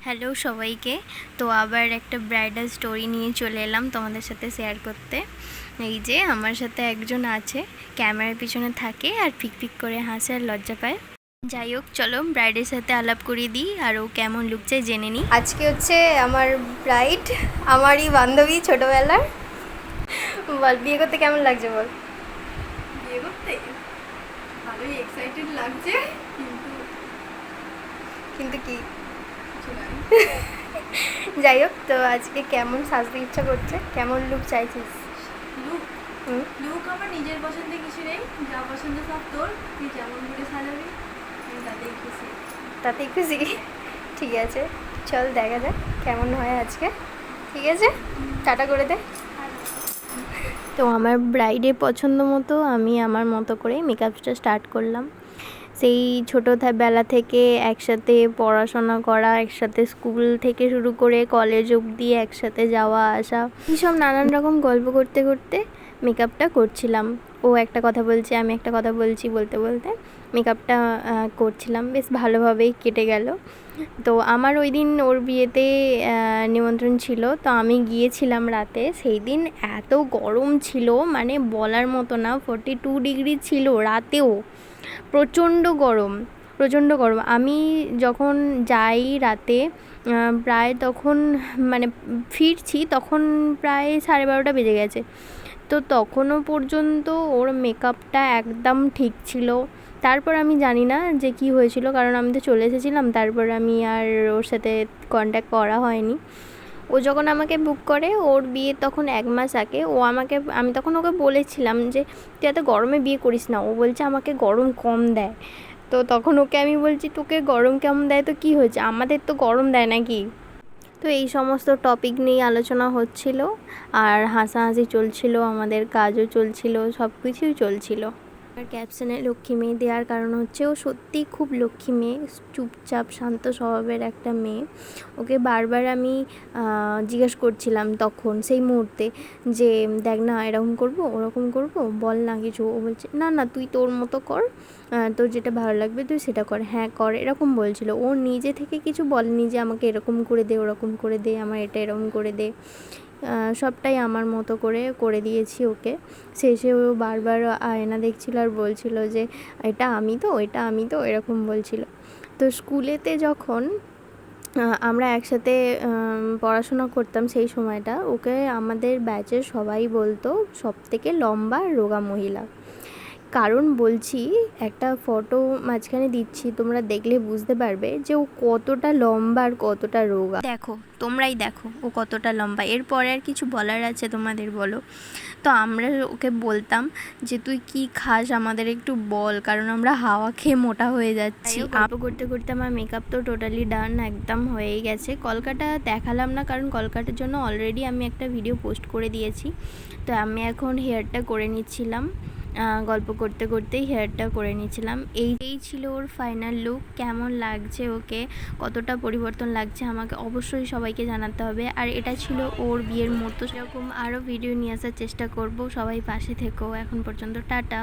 Hello সবাইকে। তো আবার একটা ব্রাইডাল স্টোরি নিয়ে চলে এলাম তোমাদের সাথে শেয়ার করতে। এই যে আমার সাথে একজন আছে, ক্যামেরার পিছনে থাকে আর ফিক করে হাসে আর লজ্জা পায়। যাই হোক, চলো ব্রাইডের সাথে আলাপ করিয়ে দিই আর ও কেমন লুক চাই জেনে নিই। আজকে হচ্ছে আমার ব্রাইড, আমারই বান্ধবী ছোটবেলার। বল, বিয়ে করতে কেমন লাগছে বল? বিয়ে করতে ভালোই এক্সাইটেড লাগছে, কিন্তু কি কিছু নাই। যাই হোক, তো আজকে কেমন সাজতে ইচ্ছা করছে, কেমন লুক চাইছিস? লুক আমার নিজের পছন্দে কিছু নেই, যা পছন্দ সব তোর, তুই যেমন করে সাজাবি আমি তাতেই খুশি। তাতেই খুশি? ঠিক আছে, চল দেখা যাক কেমন হয় আজকে। ঠিক আছে, টাটা করে দে। তো আমার ব্রাইডের পছন্দ মতো আমি আমার মতো করে মেকআপটা স্টার্ট করলাম। সেই ছোটোবেলা থেকে একসাথে পড়াশোনা করা, একসাথে স্কুল থেকে শুরু করে কলেজ অবধি একসাথে যাওয়া আসা, এইসব নানান রকম গল্প করতে করতে মেকআপটা করছিলাম। ও একটা কথা বলছে, আমি একটা কথা বলছি, বলতে বলতে মেকআপটা করছিলাম। বেশ ভালোভাবেই কেটে গেল। তো আমার ওই দিন ওর বিয়েতে নিমন্ত্রণ ছিল, তো আমি গিয়েছিলাম রাতে। সেই দিন এত গরম ছিল, মানে বলার মতো না। 42 ডিগ্রি ছিল রাতেও, প্রচণ্ড গরম, প্রচণ্ড গরম। আমি যখন যাই রাতে, প্রায় তখন মানে ফিরছি তখন প্রায় 12:30 বেজে গেছে। তো তখনও পর্যন্ত ওর মেকআপটা একদম ঠিক ছিল। তারপর আমি জানি না যে কি হয়েছিল, কারণ আমি তো চলে এসেছিলাম। তারপর আমি আর ওর সাথে কন্ট্যাক্ট করা হয়নি। ও যখন আমাকে বুক করে, ওর বিয়ে তখন 1 মাস আগে, আমি তখন ওকে বলেছিলাম যে তুই এত গরমে বিয়ে করিস না। ও বলছে আমাকে গরম কম দেয়। তো তখন ওকে আমি বলছি তোকে গরম কেমন দেয় তো কী হয়েছে, আমাদের তো গরম দেয় নাকি। তো এই সমস্ত টপিক নিয়ে আলোচনা হচ্ছিল আর হাসাহাসি চলছিল, আমাদের কাজও চলছিল, সব কিছুই চলছিল। আর ক্যাপশনে লক্ষ্মী মেয়ে দেওয়ার কারণ হচ্ছে ও সত্যিই খুব লক্ষ্মী মেয়ে, চুপচাপ শান্ত স্বভাবের একটা মেয়ে। ওকে বারবার আমি জিজ্ঞেস করছিলাম তখন সেই মুহূর্তে যে দেখ না, এরকম করবো ওরকম করবো, বল না কিছু। ও বলছে না না, তুই তোর মতো কর, তোর যেটা ভালো লাগবে তুই সেটা কর, হ্যাঁ কর, এরকম বলছিল। ও নিজে থেকে কিছু বলেনি যে আমাকে এরকম করে দে, ওরকম করে দে, আমার এটা এরকম করে দে। সবটাই আমার মতো করে দিয়েছি ওকে। শেষে ও বারবার আয়না দেখছিল আর বলছিল যে এটা আমি তো, এটা আমি তো, এরকম বলছিল। তো স্কুলেতে যখন আমরা একসাথে পড়াশোনা করতাম, সেই সময়টা ওকে আমাদের ব্যাচের সবাই বলতো সবথেকে লম্বা রোগা মহিলা। কারণ বলছি, একটা ফটো মাঝখানে দিচ্ছি, তোমরা দেখলে বুঝতে পারবে যে ও কতটা লম্বা আর কতটা রোগা। দেখো, তোমরাই দেখো ও কতটা লম্বা। এরপরে আর কিছু বলার আছে তোমাদের বলো? তো আমরা ওকে বলতাম যে তুই কি খাস আমাদের একটু বল, কারণ আমরা হাওয়া খেয়ে মোটা হয়ে যাচ্ছি। গল্প করতে করতে আমার মেকআপ তো টোটালি ডান, একদম হয়েই গেছে। কলকাটা দেখালাম না, কারণ কলকাটার জন্য অলরেডি আমি একটা ভিডিও পোস্ট করে দিয়েছি। তো আমি এখন হেয়ারটা করে নিচ্ছিলাম, গল্প করতে করতেই হেয়ারটা করে নিয়েছিলাম। এই ছিল ওর ফাইনাল লুক। কেমন লাগছে ওকে, কতটা পরিবর্তন লাগছে আমাকে অবশ্যই সবাইকে জানাতে হবে। আর এটা ছিল ওর বিয়ের মুহূর্ত। সেরকম আরও ভিডিও নিয়ে আসার চেষ্টা করব। সবাই পাশে থেকো। এখন পর্যন্ত টাটা।